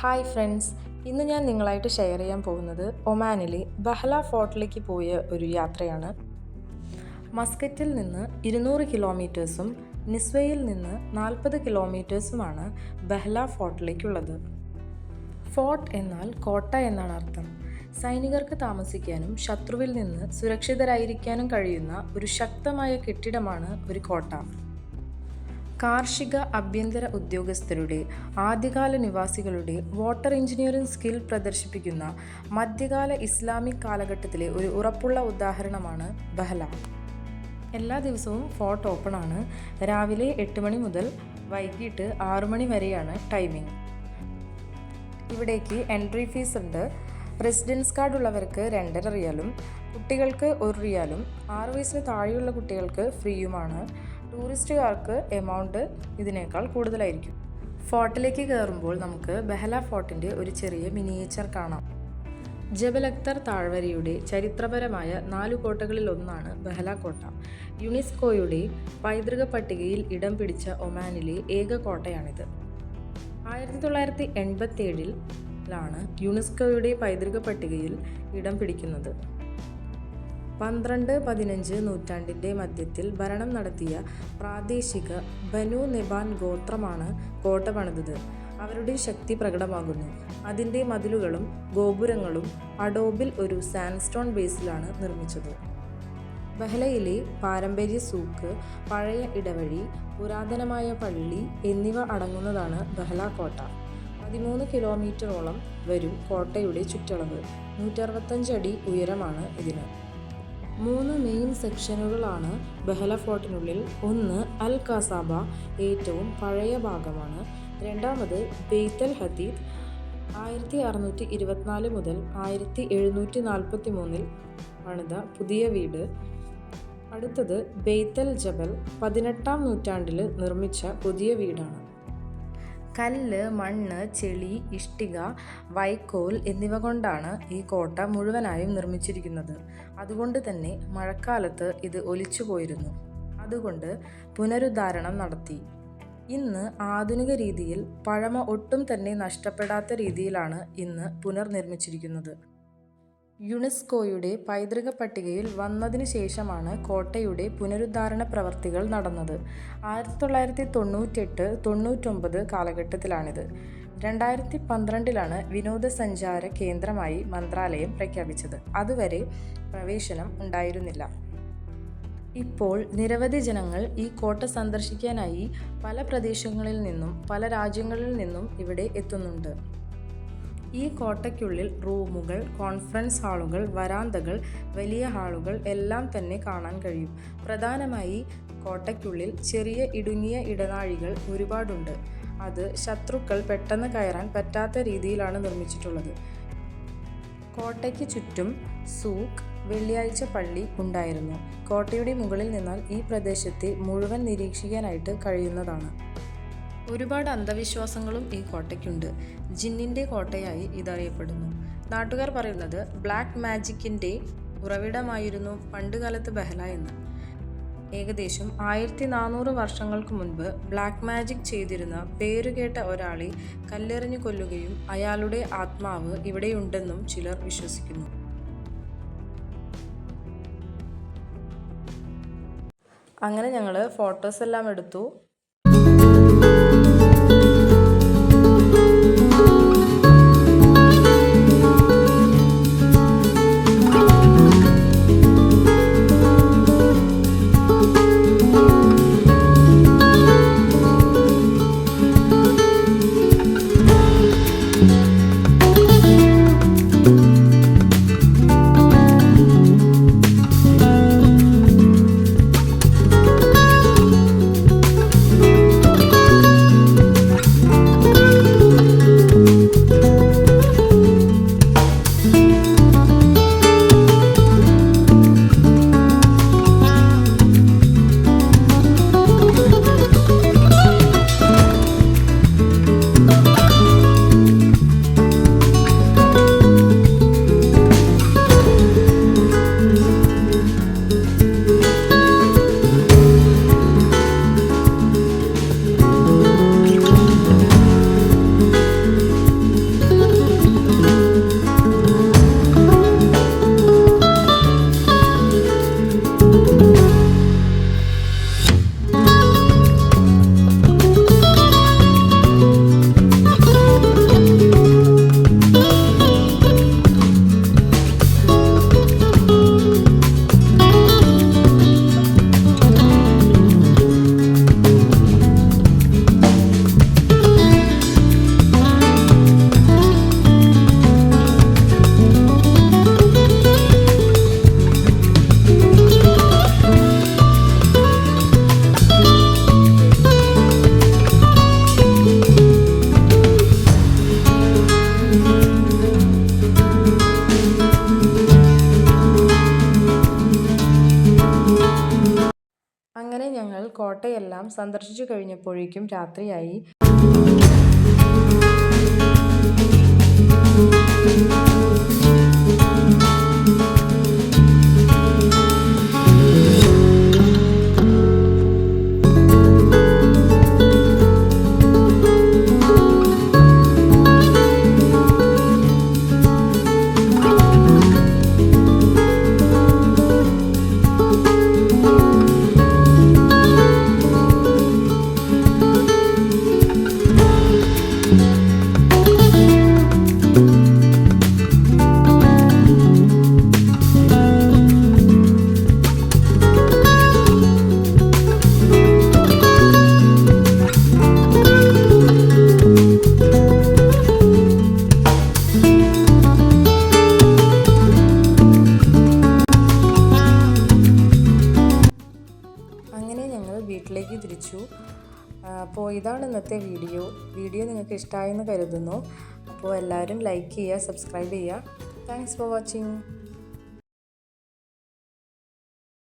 Hi friends, ഇന്ന് ഞാൻ നിങ്ങളായിട്ട് ഷെയർ ചെയ്യാൻ പോകുന്നത് ഒമാനിലെ ബഹ്ല ഫോർട്ടിലേക്ക് പോയ ഒരു യാത്രയാണ്. മസ്കറ്റിൽ നിന്ന് 200 കിലോമീറ്റേഴ്സും നിസ്വയിൽ നിന്ന് 40 കിലോമീറ്റേഴ്സുമാണ് ബഹ്ല ഫോർട്ടിലേക്കുള്ളത്. ഫോർട്ട് എന്നാൽ കോട്ട എന്നാണ് അർത്ഥം. സൈനികർക്ക് താമസിക്കാനും ശത്രുവിൽ നിന്ന് സുരക്ഷിതരായിരിക്കാനും കഴിയുന്ന ഒരു ശക്തമായ കെട്ടിടമാണ് ഒരു കോട്ട. കാർഷിക ആഭ്യന്തര ഉദ്യോഗസ്ഥരുടെ, ആദ്യകാല നിവാസികളുടെ വാട്ടർ എഞ്ചിനീയറിംഗ് സ്കിൽ പ്രദർശിപ്പിക്കുന്ന മധ്യകാല ഇസ്ലാമിക് കാലഘട്ടത്തിലെ ഒരു ഉറപ്പുള്ള ഉദാഹരണമാണ് ബഹ്ല. എല്ലാ ദിവസവും ഫോർട്ട് ഓപ്പൺ ആണ്. രാവിലെ 8 മണി മുതൽ വൈകിട്ട് 6 മണി വരെയാണ് ടൈമിംഗ്. ഇവിടേക്ക് എൻട്രി ഫീസ് ഉണ്ട്. റെസിഡൻസ് കാർഡ് ഉള്ളവർക്ക് 2.5 റിയാലും കുട്ടികൾക്ക് 1 റിയാലും 6 വയസ്സിന് താഴെയുള്ള കുട്ടികൾക്ക് ഫ്രീയുമാണ്. ടൂറിസ്റ്റുകാർക്ക് എമൗണ്ട് ഇതിനേക്കാൾ കൂടുതലായിരിക്കും. ഫോർട്ടിലേക്ക് കയറുമ്പോൾ നമുക്ക് ബഹ്ല ഫോർട്ടിൻ്റെ ഒരു ചെറിയ മിനിയേച്ചർ കാണാം. ജബൽ അക്തർ താഴ്വരയുടെ ചരിത്രപരമായ 4 കോട്ടകളിൽ ഒന്നാണ് ബഹ്ല കോട്ട. യുനെസ്കോയുടെ പൈതൃക പട്ടികയിൽ ഇടം പിടിച്ച ഒമാനിലെ ഏക കോട്ടയാണിത്. 1987-ലാണ് യുനെസ്കോയുടെ പൈതൃക പട്ടികയിൽ ഇടം പിടിക്കുന്നത്. 12-15 നൂറ്റാണ്ടിൻ്റെ മധ്യത്തിൽ ഭരണം നടത്തിയ പ്രാദേശിക ബനു നെബാൻ ഗോത്രമാണ് കോട്ട പണിതത്. അവരുടെ ശക്തി പ്രകടമാകുന്നു. അതിൻ്റെ മതിലുകളും ഗോപുരങ്ങളും അഡോബിൽ ഒരു സാൻഡ്സ്റ്റോൺ ബേസിലാണ് നിർമ്മിച്ചത്. ബഹ്ലയിലെ പാരമ്പര്യ സൂക്ക്, പഴയ ഇടവഴി, പുരാതനമായ പള്ളി എന്നിവ അടങ്ങുന്നതാണ് ബഹ്ല കോട്ട. 13 കിലോമീറ്ററോളം വരും കോട്ടയുടെ ചുറ്റളവ്. 165 അടി ഉയരമാണ് ഇതിന്. 3 മെയിൻ സെക്ഷനുകളാണ് ബഹ്ല ഫോർട്ടിനുള്ളിൽ. ഒന്ന് അൽ ഖസാബ, ഏറ്റവും പഴയ ഭാഗമാണ്. രണ്ടാമത് ബെയ്ത്ത് അൽ ഹദീദ്, 1624 മുതൽ 1743 പണിത പുതിയ വീട്. അടുത്തത് ബെയ്ത്ത് അൽ ജബൽ, 18-ാം നൂറ്റാണ്ടിൽ നിർമ്മിച്ച പുതിയ വീടാണ്. കല്ല്, മണ്ണ്, ചെളി, ഇഷ്ടിക, വൈക്കോൽ എന്നിവ കൊണ്ടാണ് ഈ കോട്ട മുഴുവനായും നിർമ്മിച്ചിരിക്കുന്നത്. അതുകൊണ്ട് തന്നെ മഴക്കാലത്ത് ഇത് ഒലിച്ചു പോയിരുന്നു. അതുകൊണ്ട് പുനരുദ്ധാരണം നടത്തി. ഇന്ന് ആധുനിക രീതിയിൽ പഴമ ഒട്ടും തന്നെ നഷ്ടപ്പെടാത്ത രീതിയിലാണ് ഇന്ന് പുനർനിർമ്മിച്ചിരിക്കുന്നത്. യുനെസ്കോയുടെ പൈതൃക പട്ടികയിൽ വന്നതിന് ശേഷമാണ് കോട്ടയുടെ പുനരുദ്ധാരണ പ്രവർത്തികൾ നടന്നത്. 1998-99 കാലഘട്ടത്തിലാണിത്. 2012-ലാണ് വിനോദസഞ്ചാര കേന്ദ്രമായി മന്ത്രാലയം പ്രഖ്യാപിച്ചത്. അതുവരെ പ്രവേശനം ഉണ്ടായിരുന്നില്ല. ഇപ്പോൾ നിരവധി ജനങ്ങൾ ഈ കോട്ട സന്ദർശിക്കാനായി പല പ്രദേശങ്ങളിൽ നിന്നും പല രാജ്യങ്ങളിൽ നിന്നും ഇവിടെ എത്തുന്നുണ്ട്. ഈ കോട്ടയ്ക്കുള്ളിൽ റൂമുകൾ, കോൺഫറൻസ് ഹാളുകൾ, വരാന്തകൾ, വലിയ ഹാളുകൾ എല്ലാം തന്നെ കാണാൻ കഴിയും. പ്രധാനമായി കോട്ടയ്ക്കുള്ളിൽ ചെറിയ ഇടുങ്ങിയ ഇടനാഴികൾ ഒരുപാടുണ്ട്. അത് ശത്രുക്കൾ പെട്ടെന്ന് കയറാൻ പറ്റാത്ത രീതിയിലാണ് നിർമ്മിച്ചിട്ടുള്ളത്. കോട്ടയ്ക്ക് ചുറ്റും സൂക്ക്, വെള്ളിയാഴ്ച പള്ളി ഉണ്ടായിരുന്നു. കോട്ടയുടെ മുകളിൽ നിന്നാൽ ഈ പ്രദേശത്തെ മുഴുവൻ നിരീക്ഷിക്കാനായിട്ട് കഴിയുന്നതാണ്. ഒരുപാട് അന്ധവിശ്വാസങ്ങളും ഈ കോട്ടയ്ക്കുണ്ട്. ജിന്നിൻ്റെ കോട്ടയായി ഇതറിയപ്പെടുന്നു. നാട്ടുകാർ പറയുന്നത് ബ്ലാക്ക് മാജിക്കിൻ്റെ ഉറവിടമായിരുന്നു പണ്ടുകാലത്ത് ബഹ്ല എന്ന്. ഏകദേശം 1400 വർഷങ്ങൾക്ക് മുൻപ് ബ്ലാക്ക് മാജിക് ചെയ്തിരുന്ന പേരുകേട്ട ഒരാളെ കല്ലെറിഞ്ഞു കൊല്ലുകയും അയാളുടെ ആത്മാവ് ഇവിടെയുണ്ടെന്നും ചിലർ വിശ്വസിക്കുന്നു. അങ്ങനെ ഞങ്ങൾ ഫോട്ടോസ് എല്ലാം എടുത്തു. കോട്ടയെല്ലാം സന്ദർശിച്ചു കഴിഞ്ഞപ്പോഴേക്കും രാത്രിയായി. അങ്ങനെ ഞങ്ങൾ വീട്ടിലേക്ക് തിരിച്ചു. അപ്പോൾ ഇതാണ് ഇന്നത്തെ വീഡിയോ നിങ്ങൾക്ക് ഇഷ്ടമായെന്ന് കരുതുന്നു. അപ്പോൾ എല്ലാവരും ലൈക്ക് ചെയ്യുക, സബ്സ്ക്രൈബ് ചെയ്യുക. Thanks for watching.